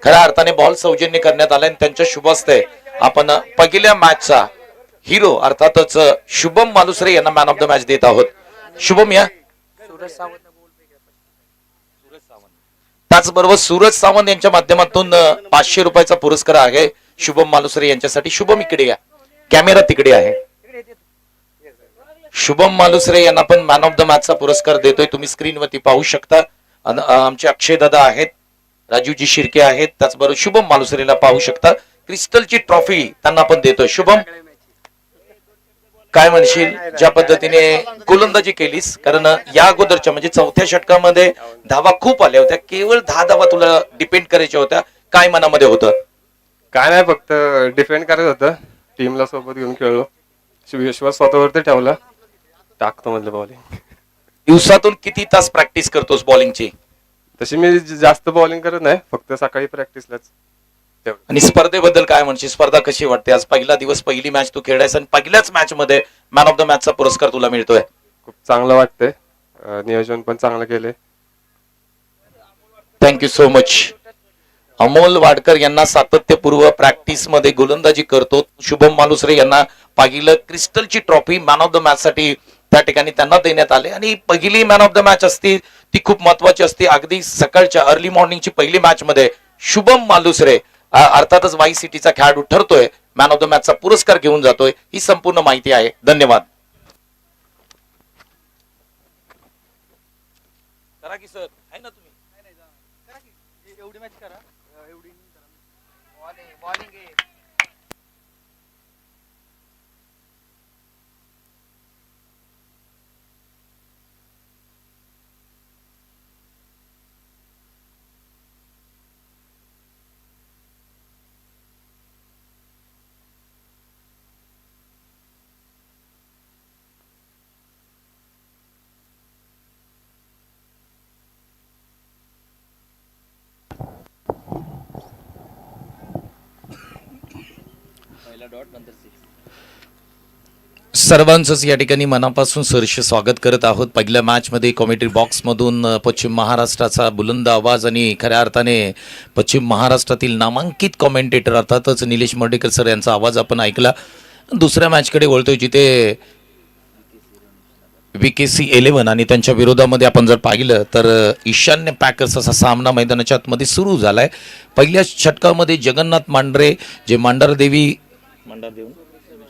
खऱ्या अर्थाने बॉल सौजन्य करण्यात आला आणि त्यांच्या शुभ हस्ते आपण पहिल्या मॅचचा हिरो अर्थातच शुभम मालुसरे यांना मॅन ऑफ द मॅच देत आहोत. शुभम या. त्याचबरोबर सूरज सावंत यांच्या माध्यमातून 500 रुपयाचा पुरस्कार आहे शुभम मालुसरे यांच्यासाठी. शुभम इकडे या, कॅमेरा तिकडे आहे. शुभम मालुसरे यांना पण मॅन ऑफ द मॅचचा पुरस्कार देतोय, तुम्ही स्क्रीनवरती पाहू शकता. आमचे अक्षय दादा आहेत, राजूजी शिर्के आहेत, त्याचबरोबर शुभम मालुसरेला पाहू शकता. क्रिस्टलची ट्रॉफी त्यांना पण देतोय. शुभम काय म्हणशील ज्या पद्धतीने गोलंदाजी केलीस, कारण या अगोदरच्या म्हणजे चौथ्या षटकामध्ये धावा खूप आल्या होत्या, केवळ 10 धावा तुला डिपेंड करायच्या होत्या, काय मनामध्ये होतं? काय नाही, फक्त डिफेंड करत होतं, टीमला सोबत घेऊन खेळलो, विश्वास स्वतःवरती ठेवला, टाकतो म्हटलं बॉलिंग. दिवसातून किती तास प्रॅक्टिस करतोस बॉलिंगची? तशी मी जास्त बॉलिंग करत नाही, फक्त सकाळी प्रॅक्टिसलाच. आणि स्पर्धेबद्दल काय म्हणशील? स्पर्धा कशी वाटते? आज पहिला दिवस, पहिली मॅच तू खेळायस आणि पहिल्याच मॅच मध्ये मॅन ऑफ द मॅचचा पुरस्कार तुला मिळतोय. खूप चांगलं वाटतंय, नियोजन पण चांगलं केलंय. Thank you so much. Amol Wadkar यांना सातत्यपूर्व प्रॅक्टिस मध्ये गोलंदाजी करतो. शुभम मालुसरे यांना पहिलं क्रिस्टलची trophy man of the match साठी त्या ठिकाणी त्यांना देण्यात आले आणि पहिली मॅन ऑफ द मॅच असते ती खूप महत्वाची असते. अगदी सकाळच्या अर्ली मॉर्निंगची पहिली मॅच मध्ये शुभम मालुसरे अर्थातच वाई सिटीचा खेळाडू ठरतोय, मॅन ऑफ द मॅचचा पुरस्कार घेऊन जातोय. ही संपूर्ण माहिती आहे. धन्यवाद. करा की सर, आहे ना तुम्ही? एवढी मॅच करा, एवढी सर्वांचंच या ठिकाणी मनापासून सहर्ष स्वागत करत आहोत. पहिल्या मॅच मध्ये कॉमेंट्री बॉक्स मधून पश्चिम महाराष्ट्राचा बुलंद आवाज आणि खऱ्या अर्थाने पश्चिम महाराष्ट्रातील नामांकित कॉमेंटेटर अर्थातच निलेश मर्डेकर सर यांचा आवाज आपण ऐकला. दुसऱ्या मॅचकडे वळतोय जिथे VKC 11 आणि त्यांच्या विरोधामध्ये आपण जर पाहिलं तर ईशान्य पॅकर्स असा सामना मैदानाच्या आतमध्ये सुरू झालाय. पहिल्या षटकामध्ये जगन्नाथ मांढरे जे मांढरदेवी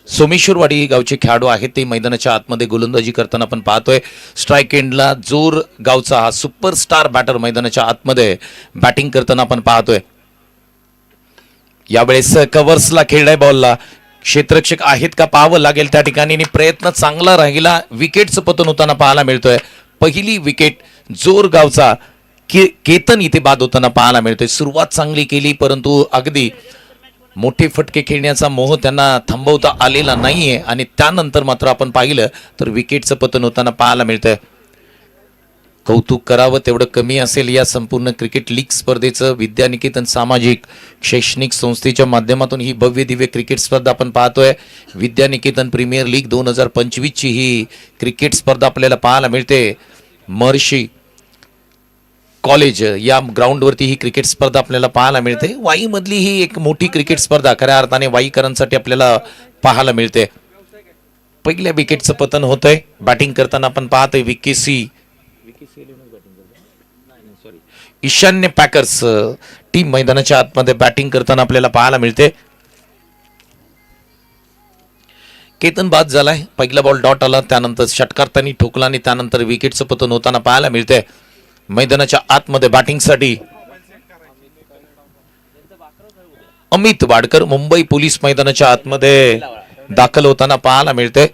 सोमेश्वरवाडी गावचे खेळाडू आहेत ते मैदानाच्या आतमध्ये गोलंदाजी करताना आपण पाहतोय. स्ट्राईक एंडला जोर गावचा हा सुपरस्टार बॅटर मैदानाच्या आतमध्ये बॅटिंग करताना आपण पाहतोय. यावेळेस कव्हर्सला खेळलाय बॉलला, क्षेत्ररक्षक आहेत का पाहावं लागेल त्या ठिकाणी. प्रयत्न चांगला राहिला, विकेटचं पतन होताना पाहायला मिळतोय. पहिली विकेट जोर गावचा केतन इथे बाद होताना पाहायला मिळतोय. सुरुवात चांगली केली परंतु अगदी मोठे फटके खेळण्याचा मोह त्यांना थांबवता आलेला नाहीये आणि त्यानंतर मात्र आपण पाहिलं तर विकेटचं पतन होताना पाहायला मिळतंय. कौतुक करावं तेवढं कमी असेल या संपूर्ण क्रिकेट लीग स्पर्धेचं. विद्यानिकेतन सामाजिक शैक्षणिक संस्थेच्या माध्यमातून ही भव्य दिव्य क्रिकेट स्पर्धा आपण पाहतोय. विद्यानिकेतन प्रीमियर लीग 2025 ची ही क्रिकेट स्पर्धा आपल्याला पाहायला मिळते. महर्षी कॉलेज या ग्राउंडवरती ही क्रिकेट स्पर्धा आपल्याला पाहायला मिळते. वाईमधली ही एक मोठी क्रिकेट स्पर्धा खऱ्या अर्थाने वाईकरांसाठी आपल्याला पाहायला मिळते. पहिल्या विकेटचं पतन होतंय. बॅटिंग करताना आपण पाहतोय VKC ईशान्य पॅकर्स टीम मैदानाच्या आतमध्ये बॅटिंग करताना आपल्याला पाहायला मिळते. केतन बाद झालाय, पहिला बॉल डॉट आला, त्यानंतर षटकार त्यांनी ठोकला आणि त्यानंतर विकेटचं पतन होताना पाहायला मिळते. मैदानाच्या आतमध्ये बॅटिंगसाठी अमित वाडकर मुंबई पोलीस मैदानाच्या आतमध्ये दाखल होताना पाहायला मिळते.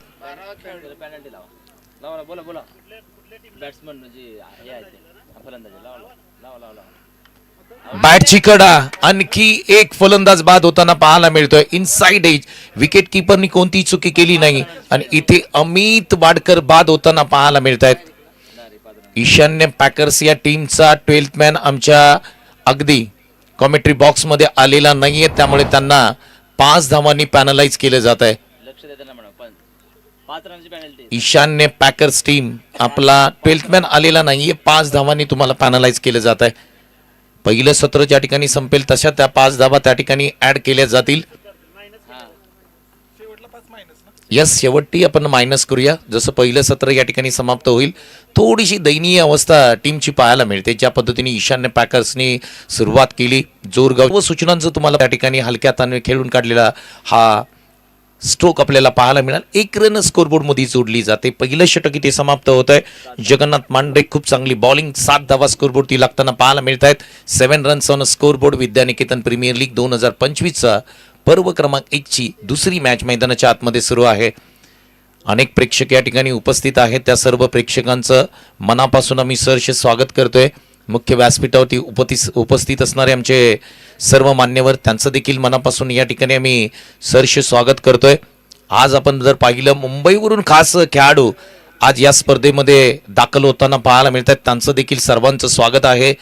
बॅटची कडा, आणखी एक फलंदाज बाद होताना पाहायला मिळतोय. इनसाइड एज, विकेट किपरनी कोणती चुकी केली नाही आणि इथे अमित वाडकर बाद होताना पाहायला मिळत आहेत. ईशान्य पॅकर्स या टीमचा 12th मॅन आमच्या अगदी कॉमेंट्री बॉक्स मध्ये आलेला नाहीये, त्यामुळे त्यांना 5 धावांनी पॅनलाइज केलं जात आहे. ईशान्य पॅकर्स टीम आपला 12th मॅन आलेला नाहीये, 5 धावांनी तुम्हाला पॅनलाइज केलं जात आहे. पहिलं सत्र ज्या ठिकाणी संपेल तशा त्या 5 धावा त्या ठिकाणी ऍड केल्या जातील. यस, शेवटी आपण मायनस करूया. जसं पहिलं सत्र या ठिकाणी समाप्त होईल, थोडीशी दयनीय अवस्था टीमची पाहायला मिळते. ज्या पद्धतीने ईशान्य पॅकर्सनी सुरुवात केली, जोरगाव व सूचनांचं तुम्हाला त्या ठिकाणी हलक्या हाताने खेळून काढलेला हा स्ट्रोक आपल्याला पाहायला मिळाल. 1 रन स्कोरबोर्ड मध्ये जोडली जाते. पहिलं षटक इथे समाप्त होत आहे. जगन्नाथ मांडरे खूप चांगली बॉलिंग, 7 धावा स्कोरबोर्ड ती लागताना पाहायला मिळत आहेत. 7 runs on scoreboard. Vidyaniketan premier league 2025चा पर्व क्रमांक 1 ची दुसरी मॅच मैदानाच्या आतमध्ये सुरू आहे. अनेक प्रेक्षक या ठिकाणी उपस्थित आहेत. त्या सर्व प्रेक्षकांचं मनापासून आम्ही सहर्ष स्वागत करतोय. मुख्य व्यासपीठावरती उपस्थित असणारे आमचे सर्व मान्यवर, त्यांचं देखील मनापासून या ठिकाणी आम्ही सहर्ष स्वागत करतोय. आज आपण जर पाहिलं, मुंबईवरून खास खेळाडू आज या स्पर्धेमध्ये दाखल होताना पाहायला मिळतात. त्यांचं देखील सर्वांचं स्वागत आहे.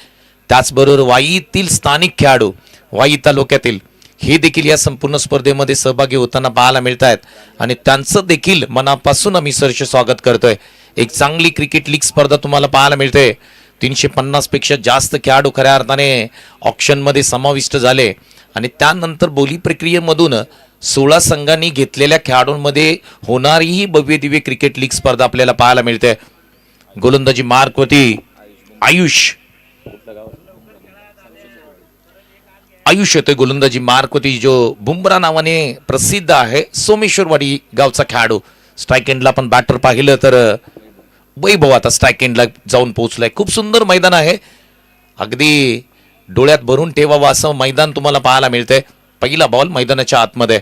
त्याचबरोबर वाईतील स्थानिक खेळाडू, वाई तालुक्यातील, हे देखील या संपूर्ण स्पर्धेमध्ये सहभागी होताना पाहायला मिळत आहेत आणि त्यांचं देखील मनापासून आम्ही सहर्ष स्वागत करतोय. एक चांगली क्रिकेट लीग स्पर्धा तुम्हाला पाहायला मिळते. 350 पेक्षा जास्त खेळाडू खऱ्या अर्थाने ऑप्शनमध्ये समाविष्ट झाले आणि त्यानंतर बोली प्रक्रियेमधून 16 संघांनी घेतलेल्या खेळाडूंमध्ये होणारी ही भव्य दिव्य क्रिकेट लीग स्पर्धा आपल्याला पाहायला मिळते. गोलंदाजी मार्कवरती आयुष येतोय. गोलंदाजी मार्कवरती जो बुमरा नावाने प्रसिद्ध आहे, सोमेश्वरवाडी गावचा खेळाडू. स्ट्राईक एंडला आपण बॅटर पाहिलं तर वैभव आता स्ट्राईक एंडला जाऊन पोहोचलाय. खूप सुंदर मैदान आहे. अगदी डोळ्यात भरून ठेवावं असं मैदान तुम्हाला पाहायला मिळतंय. पहिला बॉल मैदानाच्या आतमध्ये.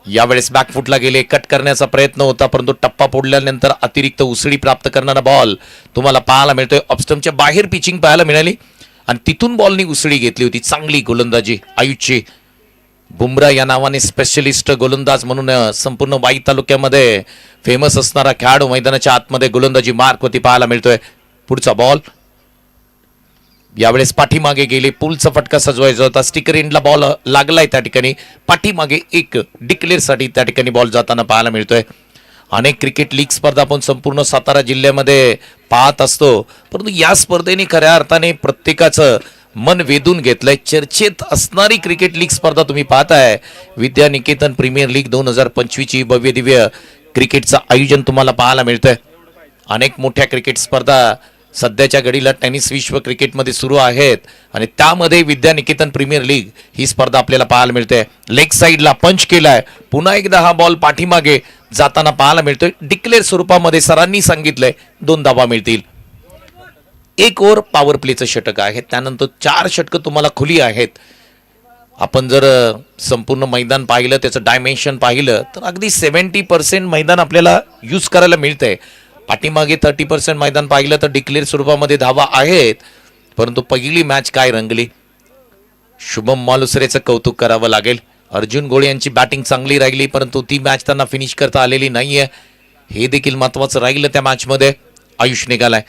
यावेळेस बॅकफुटला गेले, कट करण्याचा प्रयत्न होता, परंतु टप्पा फोडल्यानंतर अतिरिक्त उसळी प्राप्त करणारा बॉल तुम्हाला पाहायला मिळतोय. ऑफस्टंपच्या बाहेर पिचिंग पाहायला मिळाली आणि तिथून बॉलनी उसळी घेतली होती. चांगली गोलंदाजी आयुषची. बुमरा या नावाने स्पेशलिस्ट गोलंदाज म्हणून संपूर्ण वाई तालुक्यामध्ये फेमस असणारा खेळाडू मैदानाच्या आतमध्ये गोलंदाजी मार्कवरती पाहायला मिळतोय. पुढचा बॉल यावेळेस पाठीमागे गेले. पुलचा फटका सजवायचा होता. स्टिकर एंडला बॉल लागलाय त्या ठिकाणी. पाठीमागे एक डिक्लेअर साठी त्या ठिकाणी बॉल जाताना पाहायला मिळतोय. अनेक क्रिकेट लीग स्पर्धा आपण संपूर्ण सातारा जिल्ह्यामध्ये पाहत असतो, परंतु या स्पर्धेने खऱ्या अर्थाने प्रत्येकाचं मन वेधून घेतलंय. चर्चेत असणारी क्रिकेट लीग स्पर्धा तुम्ही पाहताय. विद्यानिकेतन प्रीमियर लीग 2025 ची भव्य दिव्य क्रिकेटचं आयोजन तुम्हाला पाहायला मिळतंय. अनेक मोठ्या क्रिकेट स्पर्धा सध्याच्या घडीला टेनिस विश्व क्रिकेटमध्ये सुरू आहेत आणि त्यामध्ये विद्यानिकेतन प्रीमियर लीग ही स्पर्धा आपल्याला पाहायला मिळते. लेग साईडला पंच केलाय. पुन्हा एकदा हा बॉल पाठीमागे जाताना पाहायला मिळतोय. डिक्लेअर स्वरूपामध्ये सरांनी सांगितलंय 2 धावा मिळतील. 1 ओव्हर पॉवर प्लेचं षटक आहे. त्यानंतर 4 षटकं तुम्हाला खुली आहेत. आपण जर संपूर्ण मैदान पाहिलं, त्याचं डायमेन्शन पाहिलं तर अगदी 70% मैदान आपल्याला यूज करायला मिळतंय. पाठीमागे 30% मैदान पाहिलं तर डिक्लेअर स्वरूपामध्ये धावा आहेत. परंतु पहिली मॅच काय रंगली. शुभम मालुसरेचं कौतुक करावं लागेल. अर्जुन गोळे यांची बॅटिंग चांगली राहिली, परंतु ती मॅच त्यांना फिनिश करता आलेली नाहीये. हे देखील महत्वाचं राहिलं त्या मॅचमध्ये. आयुष निघालाय.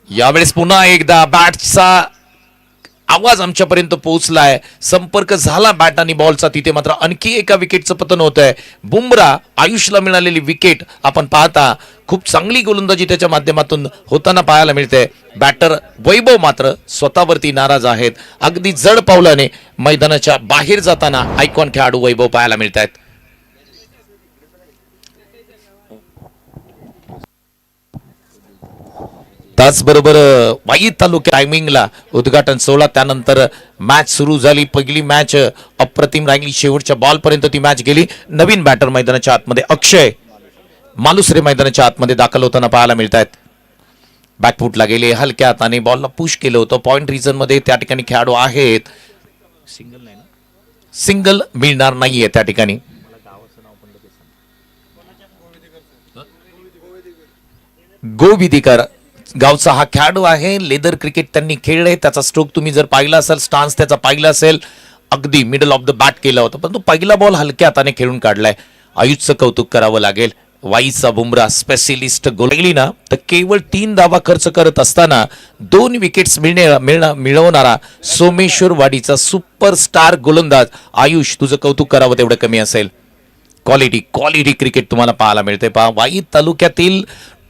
यावेळेस पुन्हा एकदा बॅटचा आवाज आमच्यापर्यंत पोहोचलाय. संपर्क झाला बॅट आणि बॉलचा. तिथे मात्र आणखी एका विकेटचं पतन होत आहे. बुमरा आयुषला मिळालेली विकेट आपण पाहता. खूप चांगली गोलंदाजी त्याच्या माध्यमातून होताना पाहायला मिळते. बॅटर वैभव मात्र स्वतःवरती नाराज आहेत. अगदी जड पावलाने मैदानाच्या बाहेर जाताना आयकॉन खेळाडू वैभव पाहायला मिळत आहेत. त्याचबरोबर वाई तालुक्या टायमिंगला उद्घाटन सोहळा, त्यानंतर मॅच सुरू झाली. पहिली मॅच अप्रतिम राहिली. शेवटच्या बॉलपर्यंत ती मॅच गेली. नवीन बॅटर मैदानाच्या आतमध्ये अक्षय मालुसरे मैदानाच्या आतमध्ये दाखल होताना पाहायला मिळत आहेत. बॅकफुटला गेले, हलक्या हाताने बॉलला पुश केलं होतं. पॉइंट रिजन मध्ये त्या ठिकाणी खेळाडू आहेत. सिंगल मिळणार नाहीये त्या ठिकाणी. गोविदीकर गावचा हा खेळाडू आहे. लेदर क्रिकेट त्यांनी खेळले. त्याचा स्ट्रोक तुम्ही जर पाहिला असेल, स्टान्स त्याचा पाहिला असेल, अगदी मिडल ऑफ द बॅट केला होता, परंतु पहिला बॉल हलक्या हाताने खेळून काढलाय. आयुषचं कौतुक करावं लागेल. वाईचा बुमरा स्पेशलिस्ट गोलली ना तर केवळ 3 धावा खर्च करत असताना 2 विकेट्स मिळवणारा सोमेश्वरवाडीचा सुपरस्टार गोलंदाज आयुष, तुझं कौतुक करावं तेवढं कमी असेल. क्वालिटी क्रिकेट तुम्हाला पाहायला मिळते. पहा, वाई तालुक्यातील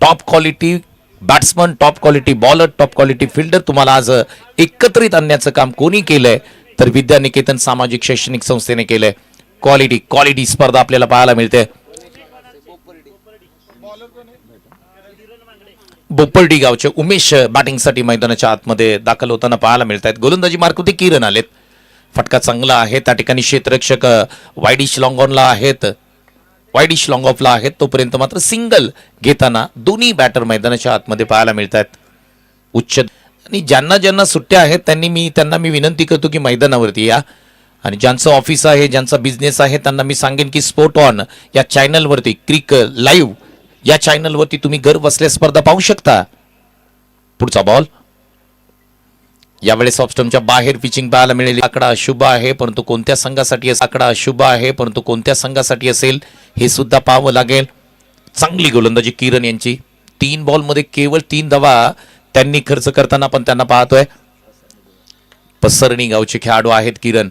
top quality batsman, top quality bowler, top quality fielder तुम्हाला आज एकत्रित आणण्याचं काम कोणी केलंय तर विद्यानिकेतन सामाजिक शैक्षणिक संस्थेने केलंय. क्वालिटी स्पर्धा आपल्याला पाहायला मिळते. बोपर्डी गावचे उमेश बॅटिंगसाठी मैदानाच्या आतमध्ये दाखल होताना पाहायला मिळत आहेत. गोलंदाजी मार्कवरती किरण आलेत. फटका चांगला आहे. त्या ठिकाणी क्षेत्ररक्षक वायडिश लॉंग ऑनला आहेत, वायडिश लॉंग ऑफला आहेत. तोपर्यंत मात्र सिंगल घेताना दोन्ही बॅटर मैदानाच्या आतमध्ये पाहायला मिळत आहेत. उच्च आणि ज्यांना सुट्ट्या आहेत त्यांना मी विनंती करतो की मैदानावरती या. आणि ज्यांचं ऑफिस आहे, ज्यांचा बिझनेस आहे, त्यांना मी सांगेन की स्पोर्ट ऑन या चॅनलवरती क्रिक लाईव्ह या चॅनलवरती तुम्ही घर बसल्या स्पर्धा पाहू शकता. पुढचा बॉल यावेळेस ऑफस्टमच्या बाहेर पिचिंग पाहायला मिळेल. आकडा अशुभ आहे, परंतु कोणत्या संघासाठी आकडा अशुभ आहे, परंतु कोणत्या संघासाठी असेल हे सुद्धा पाहावं लागेल. चांगली गोलंदाजी किरण यांची. 3 बॉलमध्ये केवळ 3 धावा त्यांनी खर्च करताना पण त्यांना पाहतोय. पसरणी गावचे खेळाडू आहेत किरण.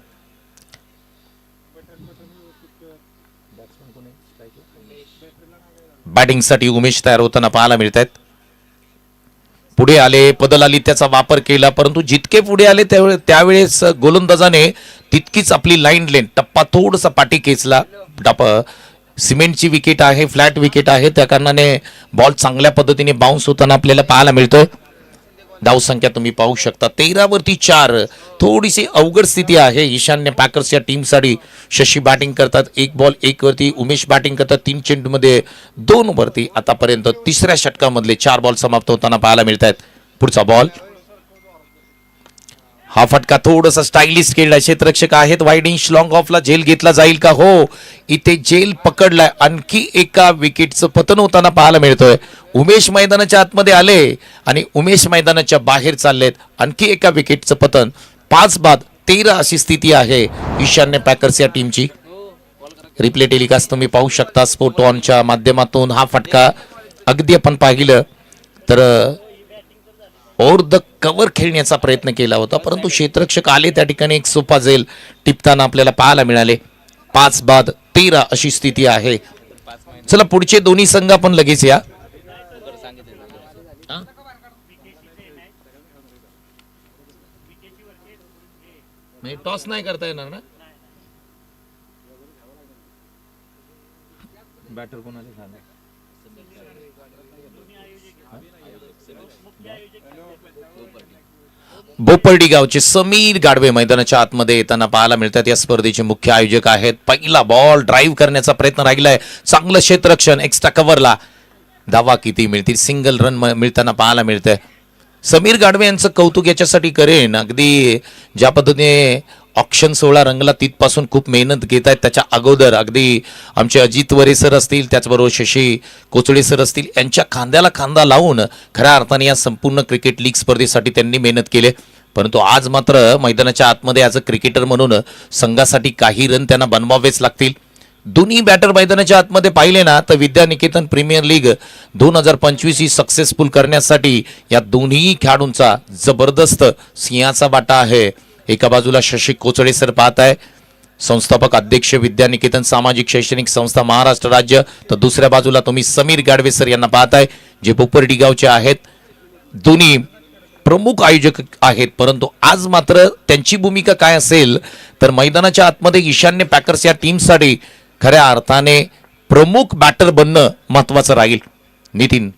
बॅटिंगसाठी उमेश तयार होताना पाहायला मिळत आहेत. पुढे आले, पदलाली त्याचा वापर केला, परंतु जितके पुढे आले त्यावेळेस गोलंदाजाने तितकीच आपली लाईन लेन टप्पा थोडासा पाठी खेचला. सिमेंटची विकेट आहे, फ्लॅट विकेट आहे, त्या कारणाने बॉल चांगल्या पद्धतीने बाउन्स होताना आपल्याला पाहायला मिळतोय. धावसंख्या तुम्ही पाहू शकता 13 वरती 4. थोडीशी अवघड स्थिती आहे ईशान्य पॅकर्स या टीमसाठी. शशी बॅटिंग करतात 1 बॉल 1 वरती, उमेश बॅटिंग करतात 3 चेंडूमध्ये 2 वरती. आतापर्यंत तिसऱ्या षटकामधले 4 बॉल समाप्त होताना पाहायला मिळत आहेत. पुढचा बॉल हा फटका थोडासा स्टायलिश खेळला. क्षेत्ररक्षक आहेत वायडिश लॉंग ऑफला. झेल घेतला जाईल का? हो, इथे झेल पकडलाय. आणखी एका विकेटचं पतन होताना पाहायला मिळतोय. उमेश मैदानाच्या आतमध्ये आले आणि उमेश मैदानाच्या बाहेर चाललेत. आणखी एका विकेटचं पतन. 5 बाद 13 अशी स्थिती आहे ईशान्य पॅकर्स या टीमची. रिप्ले टेलिकास्ट तुम्ही पाहू शकता स्पोर्ट ऑनच्या माध्यमातून. हा फटका अगदी आपण पाहिलं तर ओव्हर द कव्हर खेळण्याचा प्रयत्न केला होता, परंतु क्षेत्ररक्षक आले त्या ठिकाणी. एक सोपा झेल टिपताना आपल्याला पाहायला मिळाले. 5 बाद 13 अशी स्थिती आहे. चला पुढचे दोन्ही संघ आपण लगेच या. टॉस नाही करता येणार ना. बॅटर कोणाला सांगा. बोपर्डी गावचे समीर गाडवे मैदानाच्या आतमध्ये येताना पाहायला मिळतात. या स्पर्धेचे मुख्य आयोजक आहेत. पहिला बॉल ड्राईव्ह करण्याचा प्रयत्न राहिलाय. चांगलं क्षेत्ररक्षण. एक्स्ट्रा कव्हरला धावा किती मिळतील? सिंगल रन मिळताना पाहायला मिळतंय. समीर गाडवे यांचं कौतुक याच्यासाठी करेन, अगदी ज्या पद्धतीने ऑक्शन 16 रंगला तिथपासून खूप मेहनत घेत आहेत. त्याच्या अगोदर अगदी आमचे अजित वरे सर असतील, त्याचबरोबर शशी कोचडे सर असतील, यांच्या खांद्याला खांदा लावून खऱ्या अर्थाने या संपूर्ण क्रिकेट लीग स्पर्धेसाठी त्यांनी मेहनत केली. परंतु आज मात्र मैदानाच्या आतमध्ये ॲज अ क्रिकेटर म्हणून संघासाठी काही रन त्यांना बनवावेच लागतील. दोन्ही बॅटर मैदानाच्या आतमध्ये पाहिले ना तर विद्यानिकेतन प्रीमियर लीग 2025 ही सक्सेसफुल करण्यासाठी या दोन्ही खेळाडूंचा जबरदस्त सिंहाचा वाटा आहे. एका बाजूला शशी कोचडे सर पाहत आहे, संस्थापक अध्यक्ष विद्यानिकेतन सामाजिक शैक्षणिक संस्था महाराष्ट्र राज्य, तर दुसऱ्या बाजूला तुम्ही समीर गाडवे सर यांना पाहताय जे बोपर्डी गावचे आहेत. दोन्ही प्रमुख आयोजक आहेत, परंतु आज मात्र त्यांची भूमिका काय असेल तर मैदानाच्या आतमध्ये ईशान्य पॅकर्स या टीमसाठी खऱ्या अर्थाने प्रमुख बॅटर बनणं महत्वाचं राहील. नितीन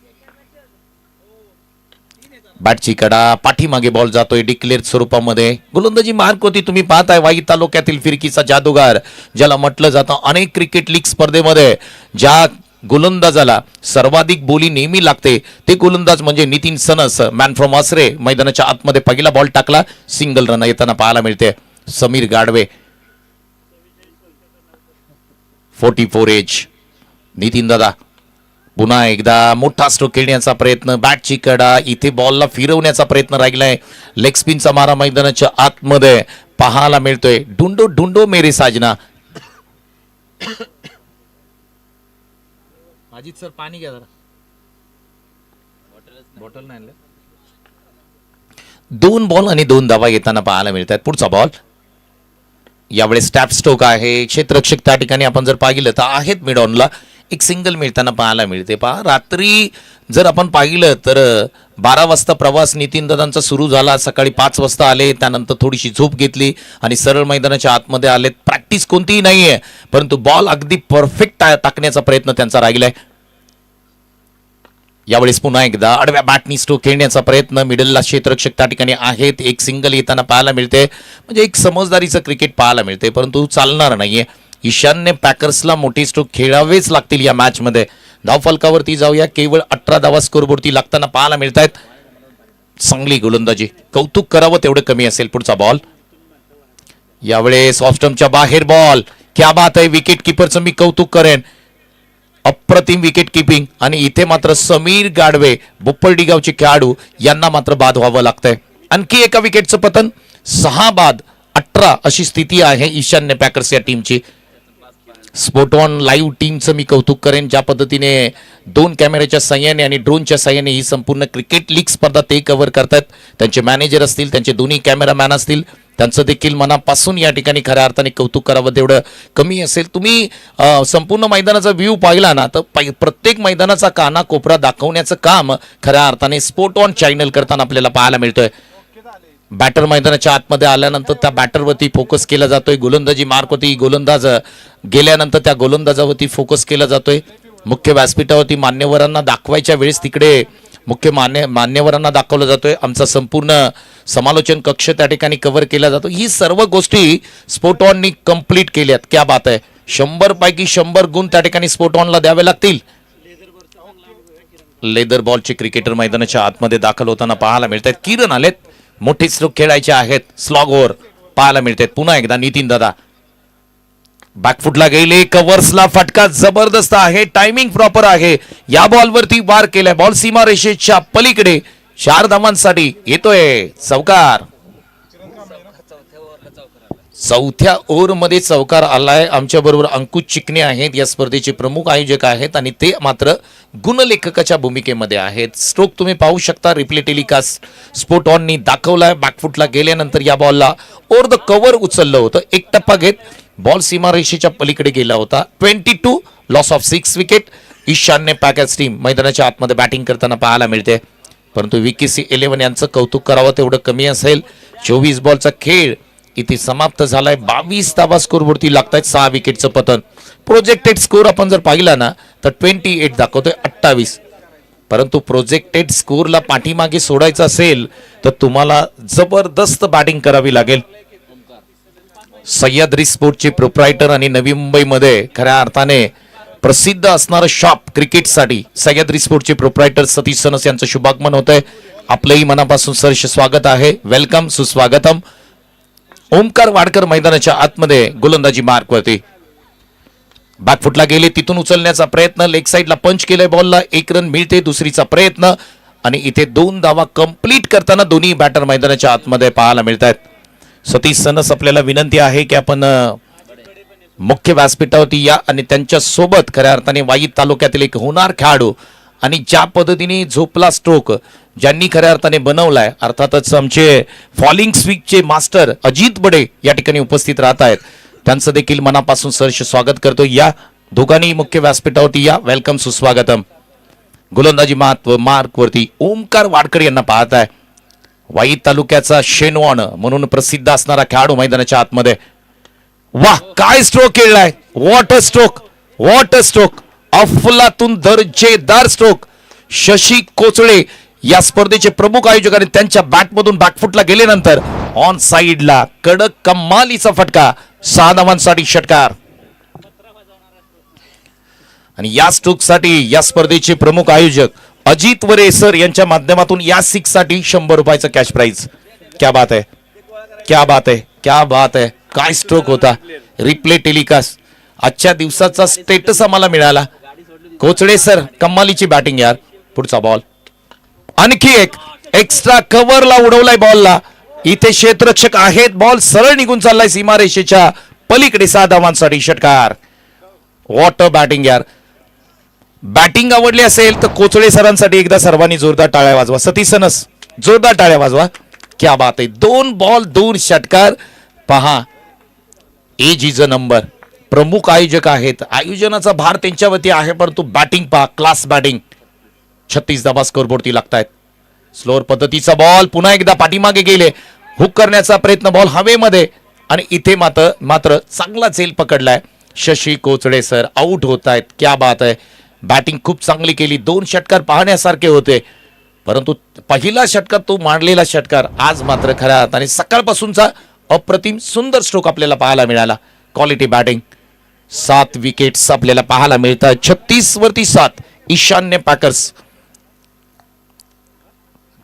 बॅटची कडा, पाठीमागे बॉल जातोय डिक्लेअर स्वरूपामध्ये. गोलंदाजी मार्क होती तुम्ही पाहताय. वाई तालुक्यातील फिरकीचा जादूगार ज्याला म्हटलं जातं, अनेक क्रिकेट लीग स्पर्धेमध्ये ज्या गोलंदाजाला सर्वाधिक बोली नेहमी लागते ते गोलंदाज म्हणजे नितीन सनस. मॅन फ्रॉम असरे मैदानाच्या आतमध्ये पहिला बॉल टाकला, सिंगल रन येताना पाहायला मिळते. समीर गाडवे 44 एज. नितीन दादा पुन्हा एकदा मोठा स्ट्रोक खेळण्याचा प्रयत्न. बॅटची कडा, इथे बॉलला फिरवण्याचा प्रयत्न राहिलाय. लेग स्पिनचा मारा मैदानाच्या आतमध्ये पाहायला मिळतोय. ढुंडो ढुंडो मेरे साजना. अजित सर पाणी घ्या जरा. बॉटल नाही. 2 बॉल आणि 2 धावा येताना पाहायला मिळतात. पुढचा बॉल यावेळेस टॅप स्ट्रोक आहे. क्षेत्ररक्षक त्या ठिकाणी आपण जर पाहिलं तर आहेत मिड ऑनला. एक सिंगल मिळताना पाहायला मिळते. पहा रात्री जर आपण पाहिलं तर 12 वाजता प्रवास नितीन दादांचा सुरू झाला, सकाळी 5 वाजता आले, त्यानंतर थोडीशी झोप घेतली आणि सरळ मैदानाच्या आतमध्ये आले. प्रॅक्टिस कोणतीही नाही आहे, परंतु बॉल अगदी परफेक्ट टाकण्याचा प्रयत्न त्यांचा राहिलाय. यावेळेस पुन्हा एकदा आडव्या बॅटनी स्ट्रोक खेळण्याचा प्रयत्न, मिडलला क्षेत्ररक्षक त्या ठिकाणी आहेत, एक सिंगल येताना पाहायला मिळते. म्हणजे एक समजदारीचं क्रिकेट पाहायला मिळते, परंतु चालणार नाहीये. ईशान्य पॅकर्सला मोठे स्ट्रोक खेळावेच लागतील या मॅचमध्ये. धावफलकावरती जाऊया, केवळ 18 धावा स्कोरबोर्डती लागताना पाहायला मिळत आहेत. चांगली गोलंदाजी, कौतुक करावं तेवढं कमी असेल. पुढचा बॉल यावेळेस ऑफ स्टंपच्या बाहेर बॉल. क्या बात आहे, विकेट किपरचं मी कौतुक करेन, अप्रतिम विकेट किपिंग. आणि इथे मात्र समीर गाडवे बोप्पर्डी गावचे खेळाडू यांना मात्र बाद व्हावं लागतंय. आणखी एका विकेटचं पतन, 6 बाद 18 अशी स्थिती आहे ईशान्य पॅकर्स या टीमची. स्पोर्ट ऑन लाईव्ह टीमचं मी कौतुक करेन, ज्या पद्धतीने 2 कॅमेऱ्याच्या साह्याने आणि ड्रोनच्या साह्याने ही संपूर्ण क्रिकेट लीग स्पर्धा ते कव्हर करतात. त्यांचे मॅनेजर असतील, त्यांचे दोन्ही कॅमेरामॅन असतील, त्यांचं देखील मनापासून या ठिकाणी खऱ्या अर्थाने कौतुक करावं तेवढं कमी असेल. तुम्ही संपूर्ण मैदानाचा व्ह्यू पाहिला ना तर प्रत्येक मैदानाचा काना कोपरा दाखवण्याचं काम खऱ्या अर्थाने स्पोर्ट ऑन चॅनल करताना आपल्याला पाहायला मिळतोय. बॅटर मैदानाच्या आतमध्ये आल्यानंतर त्या बॅटरवरती फोकस केला जातोय, गोलंदाजी मार्कवरती गोलंदाज गेल्यानंतर त्या गोलंदाजावरती फोकस केला जातोय. मुख्य व्यासपीठावरती मान्यवरांना दाखवायच्या वेळेस तिकडे मुख्य मान्यवरांना दाखवलं जातोय. आमचा संपूर्ण समालोचन कक्ष त्या ठिकाणी कव्हर केला जातो. ही सर्व गोष्टी स्पोर्ट ऑननी कंप्लीट केल्यात. क्या बात आहे, 100 पैकी 100 गुण त्या ठिकाणी स्पोर्ट ऑनला द्यावे लागतील. लेदर बॉलचे क्रिकेटर मैदानाच्या आतमध्ये दाखल होताना पाहायला मिळतात. किरण आलेत, मोठे स्ट्रोक खेळायचे आहेत, स्लॉग ओव्हर पाहायला मिळतात. पुन्हा एकदा नितीन दादा बॅकफुटला गेले, कव्हर्सला फटका जबरदस्त आहे, टायमिंग प्रॉपर आहे. या बॉलवरती वार केलाय, बॉल सीमा रेषेच्या पलीकडे 4 धावांसाठी येतोय चौकार. चौथ्या ओव्हरमध्ये चौकार आलाय. आमच्या बरोबर अंकुश चिकणे आहेत, या स्पर्धेचे प्रमुख आयोजक आहेत आणि ते मात्र गुणलेखकाच्या भूमिकेमध्ये आहेत. स्ट्रोक तुम्ही पाहू शकता, रिप्ले टेलिकास्ट स्पोर्ट ऑननी दाखवलाय. बॅकफुटला गेल्यानंतर या बॉलला ओव्हर द कव्हर उचललं होतं, एक टप्पा घेत बॉल सीमारेषेच्या पलीकडे गेला होता. 22 लॉस ऑफ 6 विकेट. ईशान्य पॅकर्स टीम मैदानाच्या आतमध्ये बॅटिंग करताना पाहायला मिळते, परंतु VKC 11 यांचं कौतुक करावं तेवढं कमी असेल. 24 बॉलचा खेळ इथे समाप्त झालाय. 22 धावा स्कोरवरती लागतायत, 6 विकेटचं पतन. प्रोजेक्टेड स्कोर आपण जर पाहिला ना तर 28 दाखवतोय, 28. परंतु प्रोजेक्टेड स्कोरला पाठीमागे सोडायचं असेल तर तुम्हाला जबरदस्त बॅटिंग करावी लागेल. सह्याद्री स्पोर्टचे प्रोप्रायटर आणि नवी मुंबईमध्ये खऱ्या अर्थाने प्रसिद्ध असणारं शॉप क्रिकेटसाठी सह्याद्री स्पोर्टचे प्रोप्रायटर सतीश सनस यांचं शुभागमन होत आहे. आपलंही मनापासून सहर्ष स्वागत आहे, वेलकम, सुस्वागतम. ओमकार वाडकर मैदानाच्या आतमध्ये गोलंदाजी मार्कवरती बॅकफुटला गेले, तिथून उचलण्याचा प्रयत्न, लेग साईडला पंच केलंय बॉलला, 1 रन मिळते. दुसरीचा प्रयत्न आणि इथे 2 धावा कंप्लीट करताना दोन्ही बॅटर मैदानाच्या आतमध्ये पाहायला मिळत आहेत. सतीश सनस, आपल्याला विनंती आहे की आपण मुख्य व्यासपीठावरती या आणि त्यांच्या सोबत खऱ्या अर्थाने वाई तालुक्यातील एक होणार खेळाडू आणि ज्या पद्धतीने झोपला स्ट्रोक ज्यांनी खऱ्या अर्थाने बनवलाय, अर्थातच आमचे फॉलिंग स्विचचे मास्टर अजित बडे या ठिकाणी उपस्थित राहत आहेत, त्यांचं देखील मनापासून सहर्ष स्वागत करतो. या दोघांनी मुख्य व्यासपीठावरती या, वेलकम, सुस्वागतम. गोलंदाजी मार्कवरती ओमकार वाडकर यांना पाहत आहे. वाई तालुक्याचा शेनवॉन म्हणून प्रसिद्ध असणारा खेळाडू मैदानाच्या आतमध्ये. वाह, काय स्ट्रोक खेळलाय, what a stroke, what a stroke, अफलातून दर्जेदार स्ट्रोक. शशी कोचळे या स्पर्धेचे प्रमुख आयोजक आणि त्यांच्या बॅटमधून बॅकफुटला गेल्यानंतर ऑन साइडला कडक कमालीचा फटका, 6 धावांसाठी षटकार. आणि या स्ट्रोकसाठी या स्पर्धेचे प्रमुख आयोजक अजित वरे सर यांच्या माध्यमातून या 6 साठी 100 रुपयाचं कॅश प्राइज. क्या बात है, क्या बात है, क्या बात है. काय स्ट्रोक होता, रिप्ले टेलिकास्ट आजच्या दिवसाचा स्टेटस आम्हाला मिळाला. कोचडे सर, कमालीची बॅटिंग यार. पुढचा बॉल, आणखी एक एक्स्ट्रा कव्हरला उडवलाय बॉलला. इथे क्षेत्ररक्षक आहेत, बॉल सरळ निघून चाललाय सीमारेषेच्या पलीकडे, 6 धावांसाठी षटकार. व्हॉट अ बॅटिंग यार. बॅटिंग आवडली असेल तर कोचळे सरांसाठी एकदा सर्वांनी जोरदार टाळ्या वाजवा. सतीश सनस, जोरदार टाळ्या वाजवा. क्या बात आहे. 2 बॉल 2 षटकार. पहा, एज इज अ नंबर. प्रमुख आयोजक आहेत, आयोजनाचा भार त्यांच्यावरती आहे, परंतु बॅटिंग पहा, क्लास बॅटिंग. 36 धावा स्कोरबोर्डती लागतायत. स्लोअर पद्धतीचा बॉल पुन्हा एकदा पाठीमागे गेले, हुक करण्याचा प्रयत्न, बॉल हवेमध्ये, आणि इथे मात्र चांगला झेल पकडलाय. शशी कोचडे सर आउट होत आहेत. क्या बात आहे, बॅटिंग खूप चांगली केली. 2 षटकार पाहण्यासारखे होते, परंतु पहिला षटकार, तो मांडलेला षटकार आज मात्र खऱ्या अर्थाने सकाळपासूनचा अप्रतिम सुंदर स्ट्रोक आपल्याला पाहायला मिळाला. Quality batting. 7 विकेट्स आपल्याला पाहायला मिळतात. 36 वरती 7. ईशान्य पॅकर्स.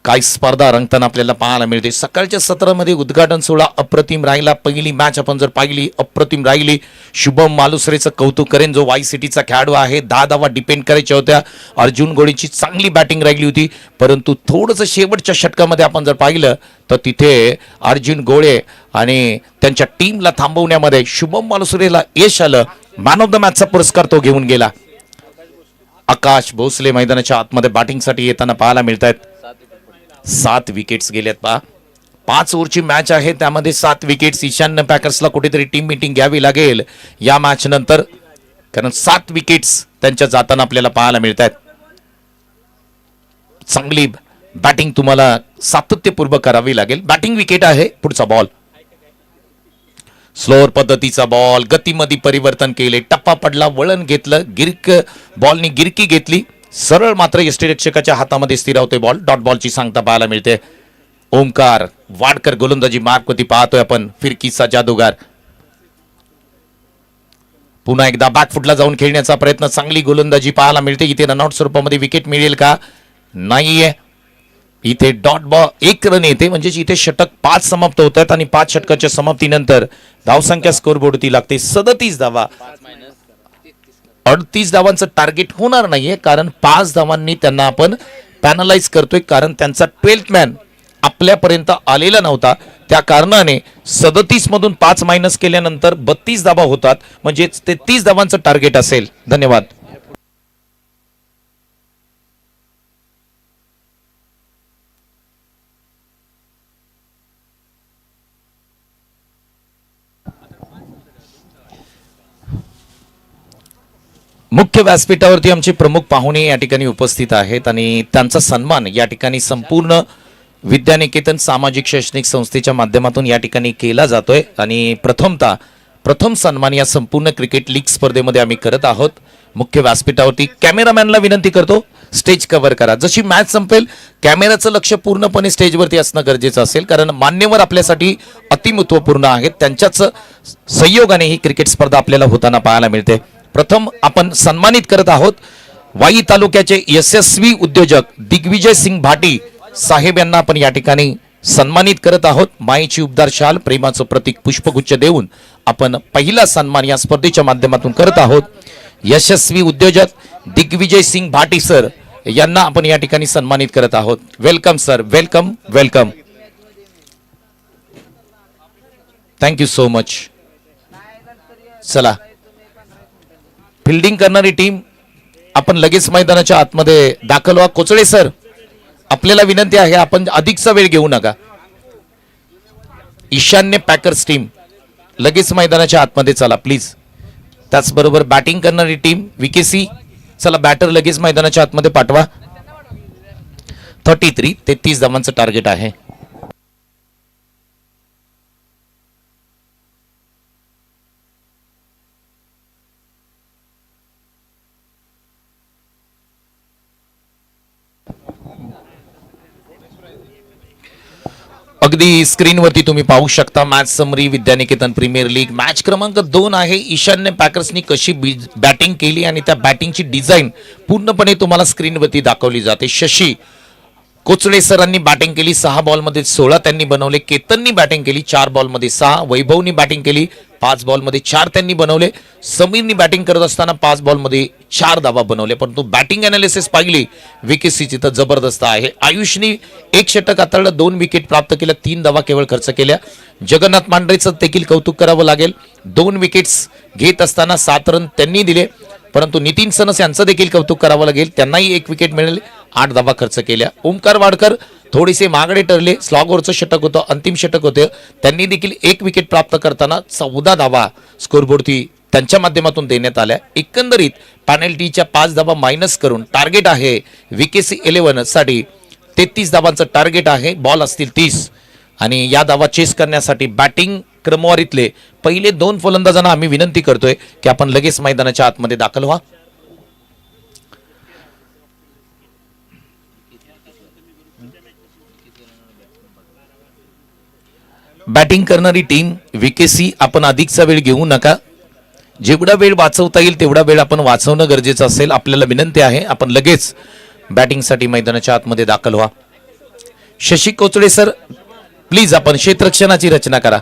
काही स्पर्धा रंगताना आपल्याला पाहायला मिळते. सकाळच्या सत्रामध्ये उद्घाटन सोहळा अप्रतिम राहिला. पहिली मॅच आपण जर पाहिली अप्रतिम राहिली. शुभम मालुसरेचं कौतुक करेन, जो वाई सिटीचा खेळाडू आहे. 10 धावा डिपेंड करायच्या होत्या. अर्जुन गोळेची चांगली बॅटिंग राहिली होती, परंतु थोडंसं शेवटच्या षटकामध्ये आपण जर पाहिलं तर तिथे अर्जुन गोळे आणि त्यांच्या टीमला थांबवण्यामध्ये शुभम मालुसरेला यश आलं. मॅन ऑफ द मॅचचा पुरस्कार तो घेऊन गेला. आकाश भोसले मैदानाच्या आतमध्ये बॅटिंगसाठी येताना पाहायला मिळत आहेत. 7 विकेट्स गेल्यात पहा. 5 ओव्हरची मॅच आहे, त्यामध्ये 7 विकेट्स. ईशान्य पॅकर्सला कुठेतरी टीम मीटिंग घ्यावी लागेल या मॅच नंतर, कारण 7 विकेट्स त्यांच्या जाताना आपल्याला पाहायला मिळत आहेत. चांगली बॅटिंग तुम्हाला सातत्यपूर्वक करावी लागेल. बॅटिंग विकेट आहे. पुढचा बॉल, स्लोअर पद्धतीचा बॉल, गतीमध्ये परिवर्तन केले, टप्पा पडला, वळण घेतलं, बॉलनी गिरकी घेतली, सरळ मात्र यष्टीरक्षकाच्या हातामध्ये स्थिरावतोय बॉल. डॉट बॉलची सांगता पाहायला मिळते. ओमकार वाडकर गोलंदाजी मार्कवरती पाहतोय आपण. फिरकीचा जादूगार पुन्हा एकदा बॅकफुटला जाऊन खेळण्याचा प्रयत्न. चांगली गोलंदाजी पाहायला मिळते. इथे रनआउट स्वरूपामध्ये विकेट मिळेल का? नाहीये. इथे डॉट बॉल 1 रन येते, म्हणजे इथे षटक 5 समाप्त होत आहेत आणि 5 षटकाच्या समाप्तीनंतर धावसंख्या स्कोरबोर्डवरती लागते 37 धावा. 38 धावांचं टार्गेट होणार नाहीये, कारण 5 धावांनी त्यांना आपण पॅनलाइज करतोय, कारण त्यांचा 12th मॅन आपल्यापर्यंत आलेला नव्हता. त्या कारणाने 37 मधून 5 मायनस केल्यानंतर 32 धावा होतात, म्हणजे 33 धावांचं टार्गेट असेल. धन्यवाद. मुख्य व्यासपीठावरती आमचे प्रमुख पाहुणे या ठिकाणी उपस्थित आहेत आणि त्यांचा सन्मान या ठिकाणी संपूर्ण विद्यानिकेतन सामाजिक शैक्षणिक संस्थेच्या माध्यमातून या ठिकाणी केला जातोय. आणि प्रथम सन्मान या संपूर्ण क्रिकेट लीग स्पर्धेमध्ये आम्ही करत आहोत. मुख्य व्यासपीठावरती कॅमेरामॅनला विनंती करतो, स्टेज कव्हर करा. जशी मॅच संपेल कॅमेराचं लक्ष पूर्णपणे स्टेजवरती असणं गरजेचं असेल, कारण मान्यवर आपल्यासाठी अतिमहत्वपूर्ण आहेत. त्यांच्याच सहयोगाने ही क्रिकेट स्पर्धा आपल्याला होताना पाहायला मिळते. प्रथम आपण सन्मानित करत आहोत वाई तालुक्याचे यशस्वी उद्योजक दिग्विजय सिंग भाटी साहेब यांना आपण या ठिकाणी सन्मानित करत आहोत. मायेची उबदार शाल, प्रेमाचं प्रतीक पुष्पगुच्छ देऊन आपण पहिला सन्मान या स्पर्धेच्या माध्यमातून करत आहोत. यशस्वी उद्योजक दिग्विजय सिंग भाटी सर यांना आपण या ठिकाणी सन्मानित करत आहोत. Welcome sir, welcome welcome. Thank you so much. चला, फिल्डिंग करणारी टीम आपण लगेच मैदानाच्या आतमध्ये दाखल व्हा. कोचळे सर, आपल्याला विनंती आहे, आपण अधिकचा वेळ घेऊ नका. ईशान्य पॅकर्स टीम लगेच मैदानाच्या आतमध्ये चला प्लीज. त्याचबरोबर बॅटिंग करणारी टीम विकेसी, चला बॅटर लगेच मैदानाच्या आतमध्ये पाठवा. 33 धावांचं टार्गेट आहे. अगदी स्क्रीनवरती तुम्ही पाहू शकता मॅच समरी. विद्यानिकेतन प्रीमियर लीग मॅच क्रमांक 2 आहे. ईशान्य पॅकर्सनी कशी बॅटिंग केली आणि त्या बॅटिंगची डिझाईन पूर्णपणे तुम्हाला स्क्रीनवरती दाखवली जाते. शशी कोचळे सरांनी बॅटिंग केली, 6 बॉलमध्ये 16 त्यांनी बनवले. केतननी बॅटिंग केली, 4 बॉलमध्ये 6. वैभवनी बॅटिंग केली, 5 बॉलमध्ये 4 त्यांनी बनवले. समीरनी बॅटिंग करत असताना 5 बॉलमध्ये 4 धावा बनवले. परंतु बॅटिंग अनालिसिस पाहिली विकेसीची तर जबरदस्त आहे. आयुषनी 1 षटक हाताळलं, 2 विकेट प्राप्त केल्या, 3 धावा केवळ खर्च केल्या. जगन्नाथ मांढरेचं देखील कौतुक करावं लागेल. 2 विकेट्स घेत असताना 7 रन त्यांनी दिले. परंतु नितीन सनस यांचं देखील कौतुक करावं लागेल, त्यांनाही 1 विकेट मिळाले, 8 धावा खर्च केल्या. ओमकार वाडकर थोडेसे मागडे ठरले, स्लॉगवरचं षटक होतं, अंतिम षटक होतं, त्यांनी देखील 1 विकेट प्राप्त करताना 14 धावा स्कोरबोर्डती त्यांच्या माध्यमातून देण्यात आल्या. एकंदरीत पॅनल्टीच्या 5 धावा मायनस करून टार्गेट आहे VKC 11 साठी 33 धावांचं टार्गेट आहे. बॉल असतील 30 आणि या धावा चेस करण्यासाठी बॅटिंग क्रमवारीतले पहिले 2 फलंदाजांना आम्ही विनंती करतोय की आपण लगेच मैदानाच्या आतमध्ये दाखल व्हा. बॅटिंग करणारी टीम VKC आपण अधिकचा वेळ घेऊ नका. जेवढा वेळ वाचवता येईल तेवढा वेळ आपण वाचवणं गरजेचं असेल. आपल्याला विनंती आहे आपण लगेच बॅटिंगसाठी मैदानाच्या आतमध्ये दाखल व्हा. शशी कोचडे सर प्लीज आपण क्षेत्ररक्षणाची रचना करा.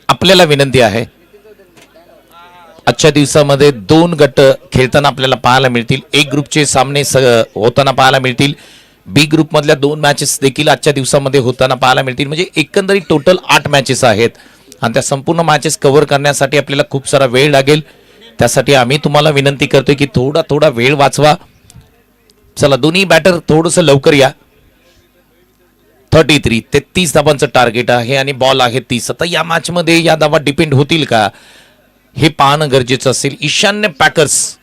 आपल्याला विनंती आहे. आजच्या दिवसामध्ये 2 गट खेळताना आपल्याला पाहायला मिळतील. एक ग्रुपचे सामने होताना पाहायला मिळतील. बी ग्रुप मधल्या 2 मॅचेस देखील आजच्या दिवसामध्ये होताना पाहायला मिळतील. म्हणजे एकंदरीत टोटल 8 मॅचेस आहेत आणि त्या संपूर्ण मॅचेस कव्हर करण्यासाठी आपल्याला खूप सारा वेळ लागेल. त्यासाठी आम्ही तुम्हाला विनंती करतोय की थोडा वेळ वाचवा. चला दोन्ही बॅटर थोडंसं लवकर या. 33 धावांचं टार्गेट आहे आणि बॉल आहे 30. आता या मॅच मध्ये या धावा डिपेंड होतील का हे पाहणं गरजेचं असेल. ईशान्य पॅकर्स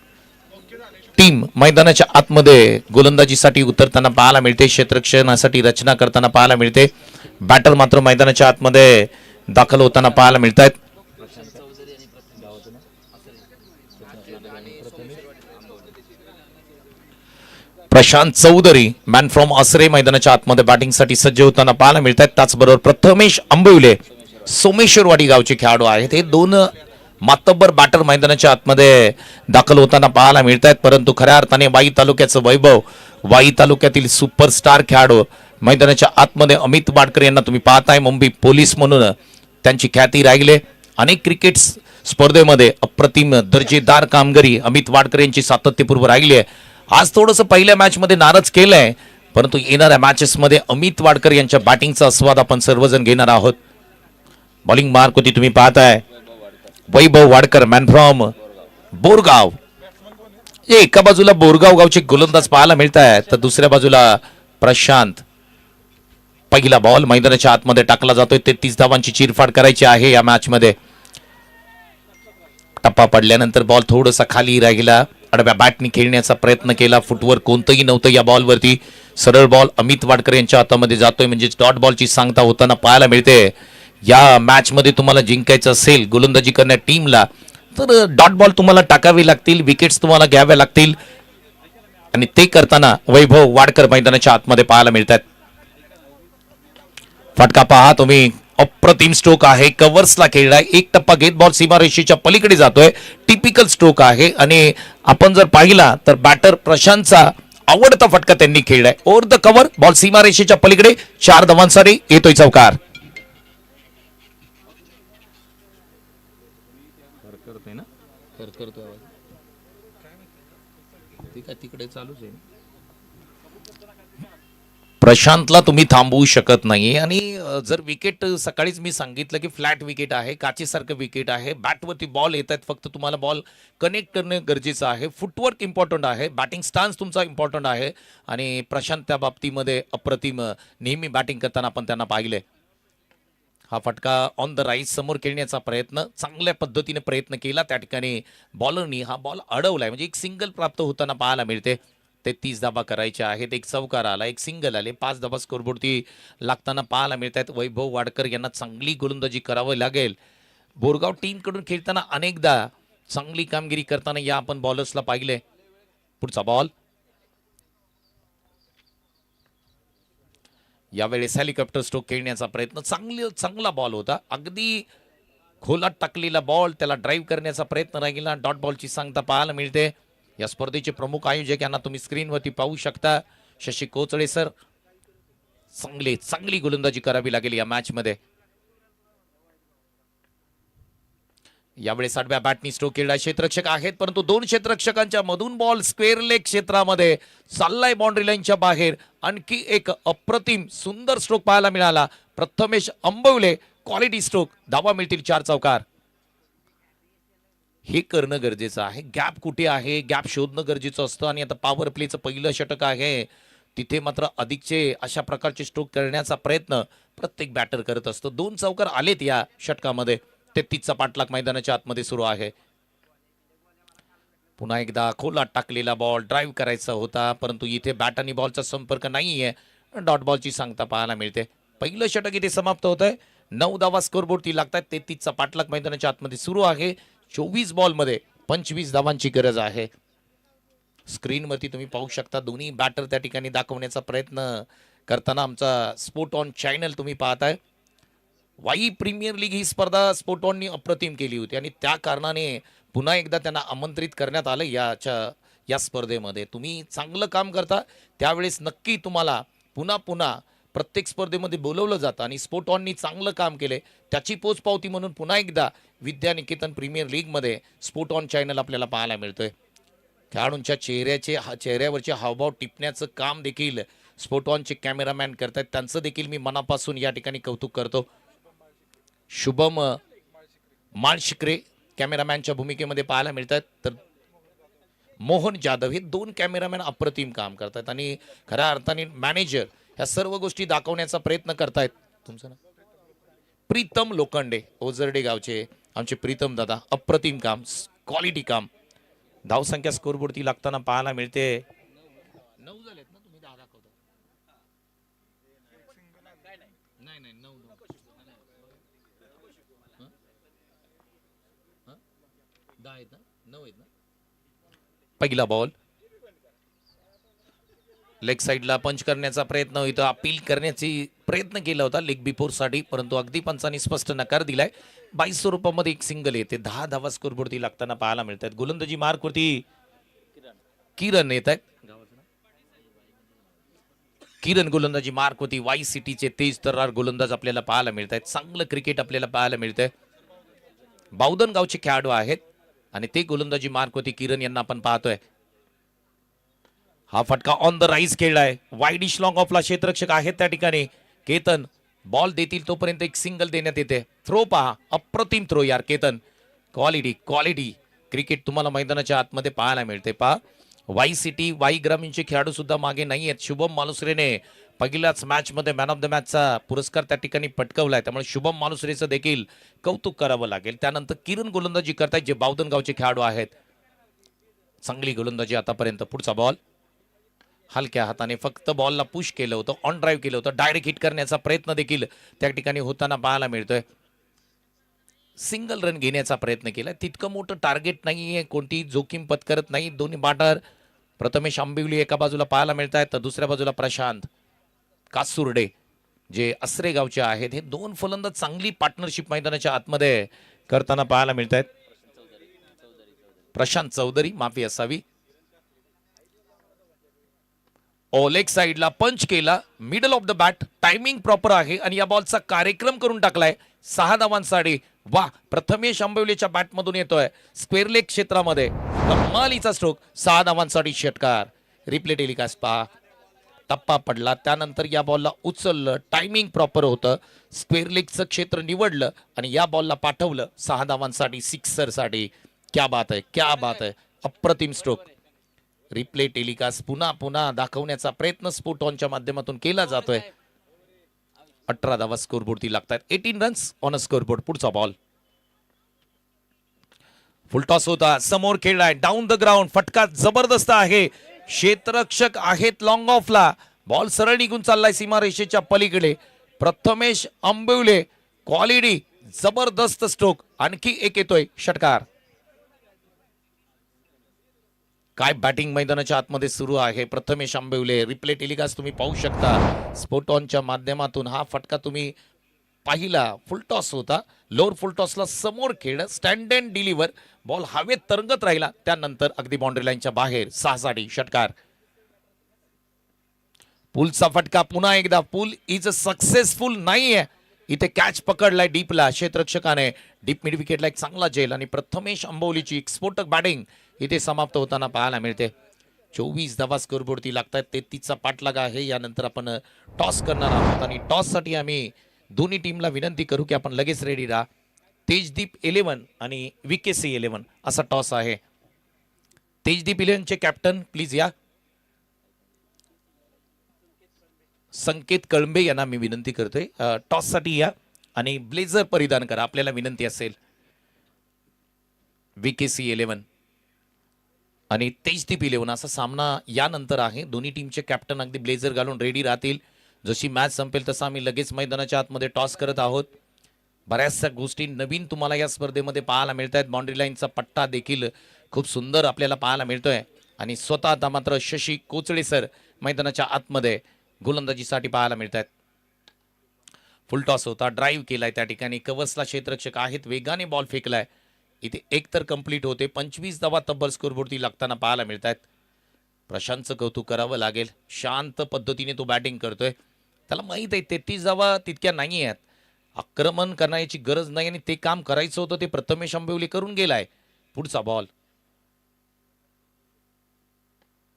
टीम मैदानाच्या आतमध्ये गोलंदाजीसाठी उतरताना पाहायला मिळते. क्षेत्ररक्षणासाठी रचना करताना पाहायला मिळते. बॅटर मात्र मैदानाच्या आतमध्ये दाखल होताना पाहायला मिळत आहेत. प्रशांत चौधरी मॅन फ्रॉम आसरे मैदानाच्या आतमध्ये बॅटिंगसाठी सज्ज होताना पाहायला मिळत आहेत. त्याचबरोबर प्रथमेश आंबिवले सोमेश्वरवाडी गावचे खेळाडू आहेत. हे 2 मातब्बर बॅटर मैदानाच्या आतमध्ये दाखल होताना पाहायला मिळत आहेत. परंतु खऱ्या अर्थाने वाई तालुक्याचं वैभव, वाई तालुक्यातील सुपरस्टार खेळाडू मैदानाच्या आतमध्ये अमित वाडकर यांना तुम्ही पाहताय. मुंबई पोलीस म्हणून त्यांची ख्याती राहिले. अनेक क्रिकेट स्पर्धेमध्ये अप्रतिम दर्जेदार कामगिरी अमित वाडकर यांची सातत्यपूर्व राहिली आहे. आज थोडंसं पहिल्या मॅच मध्ये नाराज केलंय, परंतु येणाऱ्या मॅचेस मध्ये अमित वाडकर यांच्या बॅटिंगचा आस्वाद आपण सर्वजण घेणार आहोत. बॉलिंग मार्क होती तुम्ही पाहताय. वैभव वाडकर मॅन फ्रॉम बोरगाव. एका बाजूला बोरगाव गावचे गोलंदाज पाहायला मिळत आहेत तर दुसऱ्या बाजूला प्रशांत. पहिला बॉल मैदानाच्या आतमध्ये टाकला जातोय. 33 धावांची चिरफाड करायची आहे या मॅच मध्ये. टप्पा पडल्यानंतर बॉल थोडासा खाली राहिला. आडव्या बॅटनी खेळण्याचा प्रयत्न केला. फुटवर कोणतंही नव्हतं या बॉलवरती. सरळ बॉल अमित वाडकर यांच्या हातामध्ये जातोय म्हणजे डॉट बॉलची सांगता होताना पाहायला मिळते. या मॅच मध्ये तुम्हाला जिंकायचं असेल गोलंदाजी करण्या टीमला तर डॉट बॉल तुम्हाला टाकावे लागतील. विकेट्स तुम्हाला घ्याव्या लागतील आणि ते करताना वैभव वाडकर मैदानाच्या आतमध्ये पाहायला मिळतात. फटका पहा तुम्ही. अप्रतिम स्ट्रोक आहे. कव्हर्सला खेळलाय. एक टप्पा घेत बॉल सीमारेषेच्या पलीकडे जातोय. टिपिकल स्ट्रोक आहे आणि आपण जर पाहिला तर बॅटर प्रशांतचा आवडता फटका त्यांनी खेळलाय. ओव्हर द कव्हर बॉल सीमारेषेच्या पलीकडे 4 धावांसाठी येतोय चौकार. तिकडे चालूच आहे. प्रशांतला तुम्ही थांबवू शकत नाही आणि जर विकेट सकाळीच मी सांगितलं की फ्लॅट विकेट आहे, काचेसारखं विकेट आहे. बॅटवरती बॉल येत आहेत. फक्त तुम्हाला बॉल कनेक्ट करणं गरजेचं आहे. फुटवर्क इम्पॉर्टंट आहे. बॅटिंग स्टान्स तुमचा इम्पॉर्टंट आहे आणि प्रशांत त्या बाबतीमध्ये अप्रतिम नेहमी बॅटिंग करताना आपण त्यांना पाहिले. हा फटका ऑन द राईट समोर खेळण्याचा प्रयत्न चांगल्या पद्धतीने प्रयत्न केला. त्या ठिकाणी बॉलरनी हा बॉल अडवलाय म्हणजे एक सिंगल प्राप्त होताना पाहायला मिळते. 33 धाबा करायच्या आहेत. एक चौकार आला, एक सिंगल आले. 5 धाबा स्कोरबोर्डती लागताना पाहायला मिळत आहेत. वैभव वाडकर यांना चांगली गोलंदाजी करावी लागेल. बोरगाव टीम कडून खेळताना अनेकदा चांगली कामगिरी करताना या आपण बॉलर्सला पाहिले. पुढचा बॉल यावेळेस हेलिकॉप्टर स्ट्रोक खेळण्याचा प्रयत्न. चांगला बॉल होता. अगदी खोलात टाकलेला बॉल त्याला ड्राईव्ह करण्याचा प्रयत्न राहिला. डॉट बॉलची सांगता पाहायला मिळते. या स्पर्धेचे प्रमुख आयोजक यांना तुम्ही स्क्रीनवरती पाहू शकता. शशी कोचडे सर. चांगली गोलंदाजी करावी लागेल या मॅच मध्ये. यावेळेस आडव्या बॅटनी स्ट्रोक केला. क्षेत्ररक्षक आहेत परंतु 2 क्षेत्ररक्षकांच्या मधून बॉल स्क्वेअर लेग क्षेत्रामध्ये चाललाय बाउंड्री लाईनच्या बाहेर. आणखी एक अप्रतिम सुंदर स्ट्रोक पाहायला मिळाला. Prathamesh Ambivale quality stroke. धावा मिळतील 4 चौकार. हे करणं गरजेचं आहे. गॅप कुठे आहे गॅप शोधणं गरजेचं असतं आणि आता पॉवर प्लेचं पहिलं षटक आहे तिथे मात्र अधिकचे अशा प्रकारचे स्ट्रोक करण्याचा प्रयत्न प्रत्येक बॅटर करत असतो. 2 चौकार आलेत या षटकामध्ये. 33चा पाठलाग मैदानाच्या आतमध्ये सुरू आहे. पुन्हा एकदा खोलात टाकलेला बॉल ड्राईव्ह करायचा होता, परंतु इथे बॅट आणि बॉलचा संपर्क नाही आहे. डॉट बॉलची सांगता पाहायला मिळते. पहिलं षटक इथे समाप्त होत आहे. 9 धावा स्कोरबोर्डती लागतात. 33चा पाठलाग मैदानाच्या आतमध्ये सुरू आहे. 24 बॉलमध्ये 25 धावांची गरज आहे. स्क्रीनवरती तुम्ही पाहू शकता दोन्ही बॅटर त्या ठिकाणी दाखवण्याचा प्रयत्न करताना आमचा स्पोर्ट ऑन चॅनल तुम्ही पाहताय. वाई प्रीमियर लीग ही स्पर्धा स्पोर्ट ऑननी अप्रतिम केली होती आणि त्या कारणाने पुन्हा एकदा त्यांना आमंत्रित करण्यात आलं या स्पर्धेमध्ये. तुम्ही चांगलं काम करता त्यावेळेस नक्की तुम्हाला पुन्हा पुन्हा प्रत्येक स्पर्धेमध्ये बोलवलं जातं आणि स्पोर्ट ऑननी चांगलं काम केले त्याची पोचपावती म्हणून पुन्हा एकदा विद्यानिकेतन प्रीमियर लीगमध्ये स्पोर्ट ऑन चॅनल आपल्याला पाहायला मिळतोय. खेळाडूंच्या चेहऱ्यावरचे हावभाव टिपण्याचं काम देखील स्पोर्ट ऑनचे कॅमेरामॅन करतात. त्यांचं देखील मी मनापासून या ठिकाणी कौतुक करतो. शुभम माळशिकरे कॅमेरामॅनच्या भूमिकेमध्ये पाहायला मिळतात, तर मोहन जाधव हे 2 कॅमेरामॅन अप्रतिम काम करतात आणि खऱ्या अर्थाने मॅनेजर ह्या सर्व गोष्टी दाखवण्याचा प्रयत्न करतायत. तुमचं ना प्रीतम लोखंडे ओझरडे गावचे आमचे प्रीतम दादा, अप्रतिम काम, क्वालिटी काम. धावसंख्या स्कोरबोर्डती लागताना पाहायला मिळते. 9 झालेत ना, तुम्ही 10 दाखवता. नाही 9 10 आहेत ना, 9 आहेत ना. पहिला बॉल लेग साईडला पंच करण्याचा प्रयत्न इथं अपील करण्याची प्रयत्न केला होता लेग बिफोरसाठी, परंतु अगदी पंचांनी स्पष्ट नकार दिलाय. 22 स्वरूपामध्ये एक सिंगल येते. 10 धावा स्कोरबोर्डती लागताना पाहायला मिळतात. गोलंदाजी मार्कवरती किरण येत आहेत. किरण गोलंदाजी मार्कवरती वाई सिटीचे तेज तर्रार गोलंदाज आपल्याला पाहायला मिळत आहेत. चांगलं क्रिकेट आपल्याला पाहायला मिळतंय. बावधन गावचे खेळाडू आहेत आणि ते गोलंदाजी मार्कवरती किरण यांना आपण पाहतोय. हा फटका ऑन द राईज खेळलाय. वाईडिश लॉंग ऑफला क्षेत्ररक्षक आहेत त्या ठिकाणी. केतन बॉल देतील तोपर्यंत एक सिंगल देण्यात येते. थ्रो पहा, अप्रतिम थ्रो यार केतन. क्वालिटी क्रिकेट तुम्हाला मैदानाच्या आतमध्ये पाहायला मिळते. पहा वाई सिटी वाई ग्रामीणचे खेळाडू सुद्धा मागे नाही आहेत. शुभम मालुसरेने पहिल्याच मॅचमध्ये मॅन ऑफ द मॅचचा पुरस्कार त्या ठिकाणी पटकावलाय, त्यामुळे शुभम मालुसरेचं देखील कौतुक करावं लागेल. त्यानंतर किरण गोलंदाजी करतायत जे बावधन गावचे खेळाडू आहेत. चांगली गोलंदाजी आतापर्यंत. पुढचा बॉल हलक्या हाताने फक्त बॉलला पुश केलं होतं, ऑन ड्राईव्ह केलं होतं. डायरेक्ट हिट करण्याचा प्रयत्न देखील त्या ठिकाणी होताना पाहायला मिळतोय. सिंगल रन घेण्याचा प्रयत्न केला. तितकं मोठं टार्गेट नाहीये, कोणती जोखीम पत्करत नाही. दोन्ही बॅटर प्रथमेश आंबिवली एका बाजूला पाहायला मिळत आहेत, तर दुसऱ्या बाजूला प्रशांत कासुर्डे जे असरे गावचे आहेत. हे 2 फलंदाज चांगली पार्टनरशिप मैदानाच्या आतमध्ये करताना पाहायला मिळत आहेत. प्रशांत चौधरी माफी असावी. लेग साईडला पंच केला, middle of the bat, timing proper आहे आणि या बॉलचा कार्यक्रम करून टाकलाय. 6 धावांसाठी. वा, प्रथमेश आंबिवलीच्या बॅटमधून येतोय स्क्वेअर लेग क्षेत्रामध्ये कमालीचा स्ट्रोक. 6 धावांसाठी षटकार. रिप्ले टेलिकास्ट पहा, टप्पा पडला, त्यानंतर या बॉलला उचललं, टायमिंग प्रॉपर होतं, स्क्वेअर लेगचं क्षेत्र निवडलं आणि या बॉलला पाठवलं 6 धावांसाठी सिक्सरसाठी. क्या बात आहे, अप्रतिम स्ट्रोक. रिप्ले टेलिकास्ट पुन्हा दाखवण्याचा प्रयत्न स्पोर्ट ऑनच्या माध्यमातून केला जातोय. 18 धावा स्कोरबोर्डती लागतात. 18 रन्स ऑन अ स्कोरबोर्ड. पुढचा बॉल फुलटॉस होता, समोर खेळलाय, डाऊन द ग्राउंड. फटका जबरदस्त आहे. क्षेत्ररक्षक आहेत लॉंग ऑफला. बॉल सरळ निघून चाललाय सीमारेषेच्या पलीकडे. प्रथमेश आंबिवले, क्वालिटी, जबरदस्त स्ट्रोक. आणखी एक येतोय षटकार. काय बॅटिंग मैदानाच्या आतमध्ये सुरू आहे. प्रथमेश आंबिवले. रिप्ले टेलिकास्ट तुम्ही पाहू शकता स्पोर्ट ऑनच्या माध्यमातून. हा फटका तुम्ही पाहिला, फुलटॉस होता. लोअर फुलटॉसला समोर खेळ, स्टँड अँड डिलिव्हर. बॉल हवेत तरंगत राहिला, त्यानंतर अगदी बाउंड्री लाईनच्या बाहेर. 6 साठी षटकार. पुलचा फटका पुन्हा एकदा. पुल इज सक्सेसफुल नाहीये. इथे कॅच पकडलाय डीपला क्षेत्ररक्षकाने. डीप मिड विकेटला एक चांगला झेल आणि प्रथमेश आंबिवलीची स्फोटक बॅटिंग इथे समाप्त होताना पाहायला मिळते. 24 धावा स्कोरबोर्डती लागतात. 33चा पाठलाग आहे. यानंतर आपण टॉस करणार आहोत आणि टॉससाठी आम्ही दोन्ही टीमला विनंती करू की आपण लगेच रेडी राहा. तेजदीप 11 आणि विकेसी 11 असा टॉस आहे. तेजदीप 11चे कॅप्टन प्लीज या. संकेत कळंबे यांना मी विनंती करतोय टॉससाठी या आणि ब्लेझर परिधान करा, आपल्याला विनंती असेल. विकेसी 11 आणि तेजदीप इलेव्हन असा सामना यानंतर आहे. दोन्ही टीमचे कॅप्टन अगदी ब्लेझर घालून रेडी राहतील. जशी मॅच संपेल तसं आम्ही लगेच मैदानाच्या आतमध्ये टॉस करत आहोत. बऱ्याचशा गोष्टी नवीन तुम्हाला या स्पर्धेमध्ये पाहायला मिळत आहेत. बाउंड्री लाईनचा पट्टा देखील खूप सुंदर आपल्याला पाहायला मिळतोय आणि स्वतः आता मात्र शशी कोचळे सर मैदानाच्या आतमध्ये गोलंदाजीसाठी पाहायला मिळत आहेत. फुल टॉस होता, ड्राईव्ह केलाय त्या ठिकाणी. कव्हर्सला क्षेत्ररक्षक आहेत, वेगाने बॉल फेकलाय. इथे एक तर कंप्लीट होते. 25 धावा तब्बल स्कोरवरती लागताना पाहायला मिळत आहेत. प्रशांतचं कौतुक करावं लागेल. शांत पद्धतीने तो बॅटिंग करतोय. त्याला माहीत आहे 33 धावा तितक्या नाही आहेत. आक्रमण करण्याची गरज नाही आणि ते काम करायचं होतं ते प्रथमेश आंबिवली करून गेलाय. पुढचा बॉल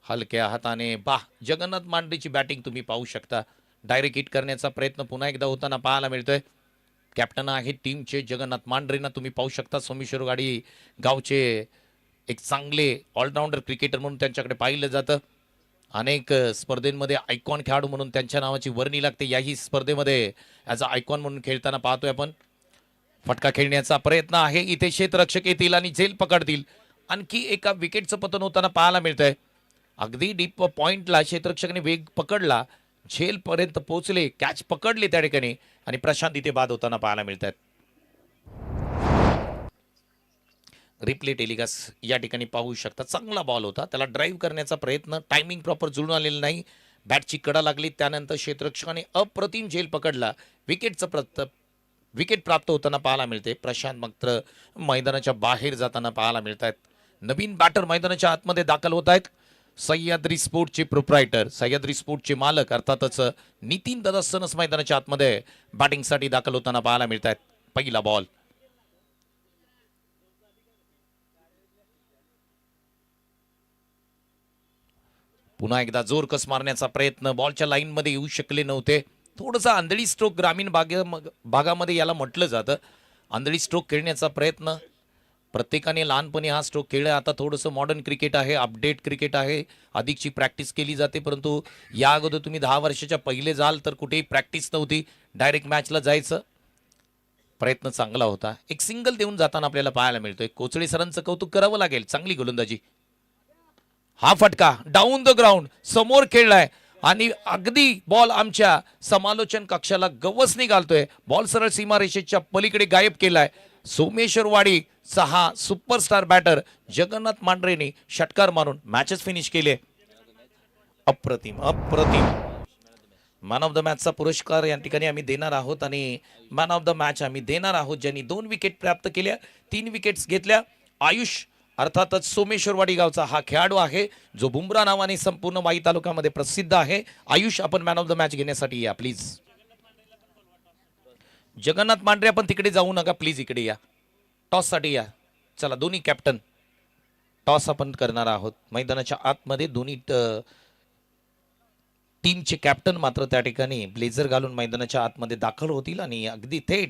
हलक्या हाताने जगन्नाथ मांडरेची बॅटिंग तुम्ही पाहू शकता. डायरेक्ट हिट करण्याचा प्रयत्न पुन्हा एकदा होताना पाहायला मिळतोय. कॅप्टन आहे टीमचे जगन्नाथ मांढरेंना तुम्ही पाहू शकता. सोमेश्वरवाडी गावचे एक चांगले ऑलराऊंडर क्रिकेटर म्हणून त्यांच्याकडे पाहिलं जातं. अनेक स्पर्धेमध्ये आयकॉन खेळाडू म्हणून त्यांच्या नावाची वर्णी लागते. याही स्पर्धेमध्ये ॲज अ आयकॉन म्हणून खेळताना पाहतोय आपण. फटका खेळण्याचा प्रयत्न आहे. इथे क्षेत्ररक्षक येतील आणि झेल पकडतील. आणखी एका विकेटचं पतन होताना पाहायला मिळतंय. अगदी डीप पॉइंटला क्षेत्ररक्षकाने वेग पकडला, झेलपर्यंत पोहोचले, कॅच पकडले त्या ठिकाणी आणि प्रशांत इथे बाद होताना पाहायला मिळतात. रिप्ले टेलिकास्ट या ठिकाणी पाहू शकता. चांगला बॉल होता, त्याला ड्राईव्ह करण्याचा प्रयत्न, टायमिंग प्रॉपर जुळून आलेलं नाही. बॅटची कडा लागली, त्यानंतर क्षेत्ररक्षकाने अप्रतिम झेल पकडला. विकेट प्राप्त होताना पाहायला मिळते. प्रशांत मात्र मैदानाच्या बाहेर जाताना पाहायला मिळत आहेत. नवीन बॅटर मैदानाच्या आतमध्ये दाखल होत आहेत. सह्याद्री स्पोर्टचे प्रोप्रायटर, सह्याद्री स्पोर्टचे मालक अर्थातच नितीन दादा सनस मैदानाच्या आतमध्ये बॅटिंगसाठी दाखल होताना पाहायला मिळत आहेत. पहिला बॉल पुन्हा एकदा जोर कस मारण्याचा प्रयत्न, बॉलच्या लाईनमध्ये येऊ शकले नव्हते. थोडासा आंधळी स्ट्रोक ग्रामीण भागामध्ये याला म्हटलं जातं. आंधळी स्ट्रोक खेळण्याचा प्रयत्न, प्रत्येकाने लहानपणी हा स्ट्रोक खेळला. आता थोडंसं मॉडर्न क्रिकेट आहे, अपडेट क्रिकेट आहे, अधिकची प्रॅक्टिस केली जाते. परंतु या अगोदर तुम्ही 10 वर्षाच्या पहिले जाल तर कुठेही प्रॅक्टिस नव्हती, डायरेक्ट मॅचला जायचं. प्रयत्न चांगला होता. एक सिंगल देऊन जाताना आपल्याला पाहायला मिळतोय. कोचळे सरांचं कौतुक करावं लागेल, चांगली गोलंदाजी. हा फटका डाऊन द ग्राउंड समोर खेळलाय आणि अगदी बॉल आमच्या समालोचन कक्षाला गवसणी घालतोय. बॉल सरळ सीमारेषेच्या पलीकडे गायब केलाय. सोमेश्वरवाडी हा सुपरस्टार बॅटर जगन्नाथ मांढरेने षटकार मारून मॅचेस फिनिश केले. अप्रतिम अप्रतिम. मॅन ऑफ द मॅचचा पुरस्कार या ठिकाणी आम्ही देणार आहोत आणि मॅन ऑफ द मॅच आम्ही देणार आहोत ज्यांनी 2 विकेट प्राप्त केल्या, 3 विकेट्स घेतल्या. आयुष अर्थातच सोमेश्वरवाडी गावचा हा खेळाडू आहे जो बुमरा नावाने संपूर्ण वाई तालुक्यामध्ये प्रसिद्ध आहे. आयुष, आपण मॅन ऑफ द मॅच घेण्यासाठी या प्लीज. जगन्नाथ मांढरे आपण तिकडे जाऊ नका प्लीज, इकडे या, टॉससाठी या. चला दोन्ही कॅप्टन टॉस आपण करणार आहोत. मैदानाच्या आतमध्ये दोन्ही टीमचे कॅप्टन मात्र त्या ठिकाणी ब्लेझर घालून मैदानाच्या आतमध्ये दाखल होतील आणि अगदी थेट